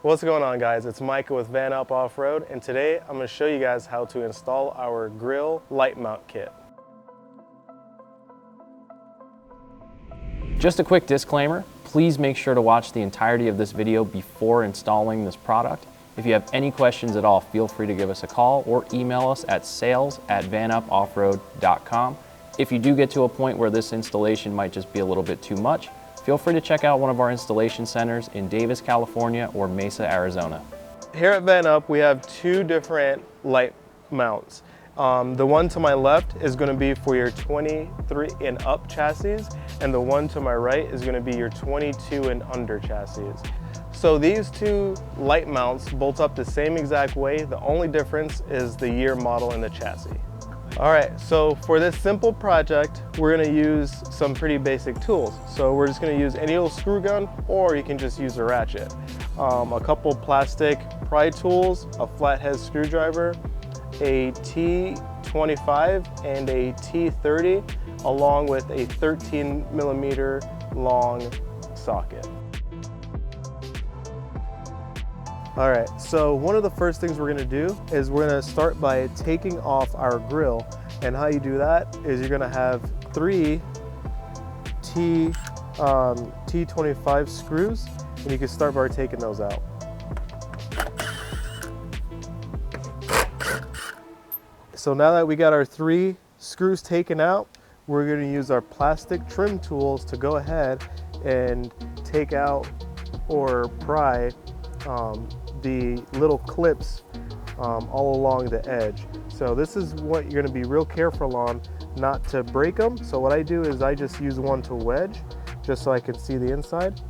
What's going on, guys? It's Micah with VanUp Off-Road, and today I'm going to show you guys how to install our grill light mount kit. Just a quick disclaimer, please make sure to watch the entirety of this video before installing this product. If you have any questions at all, feel free to give us a call or email us at sales@vanupoffroad.com. If you do get to a point where this installation might just be a little bit too much, feel free to check out one of our installation centers in Davis, California or Mesa, Arizona. Here at VanUp, we have two different light mounts. The one to my left is going to be for your 23 and up chassis, and the one to my right is going to be your 22 and under chassis. So these two light mounts bolt up the same exact way. The only difference is the year, model, and the chassis. All right, so for this simple project, we're gonna use some pretty basic tools. So we're just gonna use any old screw gun, or you can just use a ratchet. A couple plastic pry tools, a flathead screwdriver, a T25 and a T30, along with a 13mm long socket. All right, so one of the first things we're gonna do is we're gonna start by taking off our grill. And how you do that is you're gonna have 3 T25 screws, and you can start by taking those out. So now that we got our 3 screws taken out, we're gonna use our plastic trim tools to go ahead and take out or pry the little clips all along the edge. So this is what you're going to be real careful on, not to break them. So what I do is I just use one to wedge, just so I can see the inside,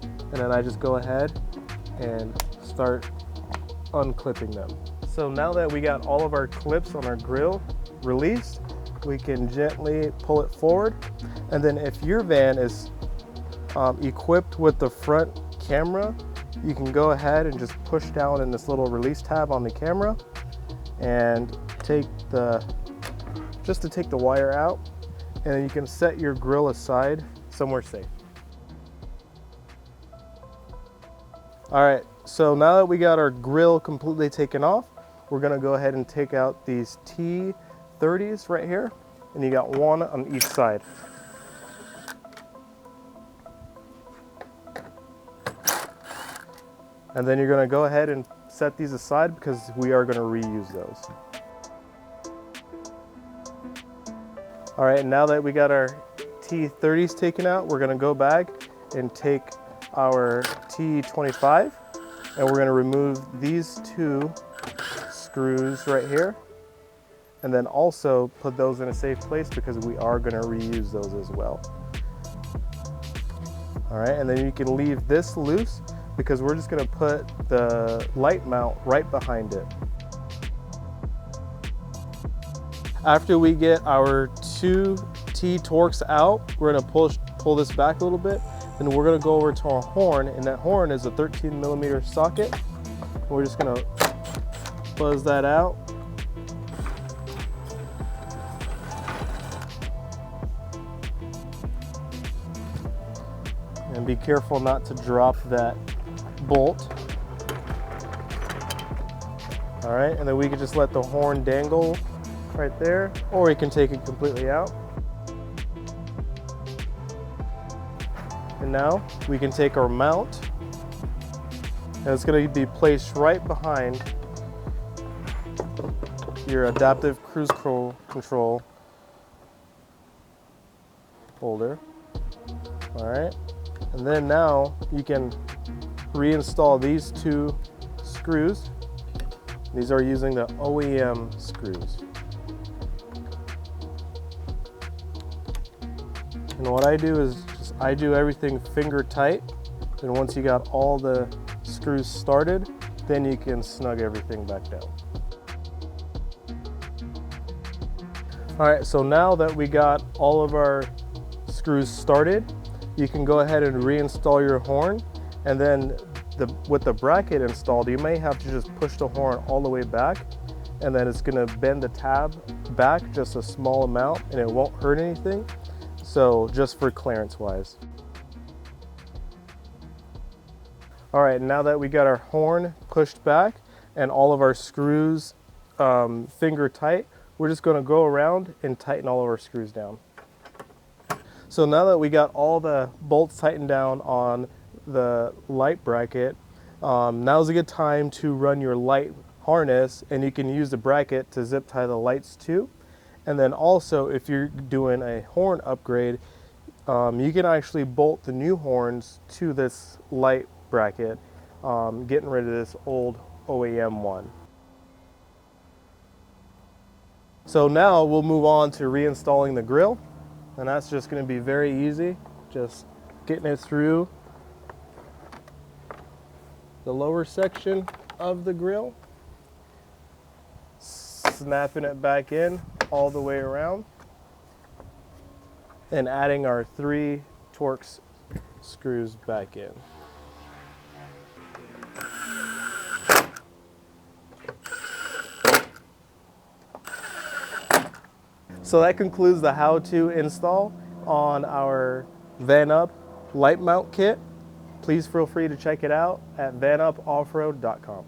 and then I just go ahead and start unclipping them. So now that we got all of our clips on our grill released, we can gently pull it forward. And then if your van is equipped with the front camera, you can go ahead and just push down in this little release tab on the camera and take the wire out, and then you can set your grill aside somewhere safe. All right, so now that we got our grill completely taken off, we're gonna go ahead and take out these T30s right here, and you got one on each side. And then you're gonna go ahead and set these aside because we are gonna reuse those. All right, now that we got our T30s taken out, we're gonna go back and take our T25, and we're gonna remove these 2 screws right here, and then also put those in a safe place because we are gonna reuse those as well. All right, and then you can leave this loose because we're just gonna put the light mount right behind it. After we get our 2 T-Torques out, we're gonna pull this back a little bit, and we're gonna go over to our horn, and that horn is a 13mm socket. We're just gonna buzz that out. And be careful not to drop that bolt. All right, and then we can just let the horn dangle right there, or we can take it completely out. And now we can take our mount, and it's going to be placed right behind your adaptive cruise control holder. All right, and then now you can reinstall these 2 screws. These are using the OEM screws. And what I do is I do everything finger tight. And once you got all the screws started, then you can snug everything back down. All right, so now that we got all of our screws started, you can go ahead and reinstall your horn. And then with the bracket installed, you may have to just push the horn all the way back, and then it's gonna bend the tab back just a small amount, and it won't hurt anything. So just for clearance wise. All right, now that we got our horn pushed back and all of our screws finger tight, we're just going to go around and tighten all of our screws down. So now that we got all the bolts tightened down on the light bracket, now's a good time to run your light harness, and you can use the bracket to zip tie the lights too. And then also, if you're doing a horn upgrade, you can actually bolt the new horns to this light bracket, getting rid of this old OEM one. So now we'll move on to reinstalling the grill, and that's just going to be very easy, just getting it through the lower section of the grill, snapping it back in all the way around, and adding our 3 Torx screws back in. So that concludes the how-to install on our VanUp light mount kit. Please feel free to check it out at vanupoffroad.com.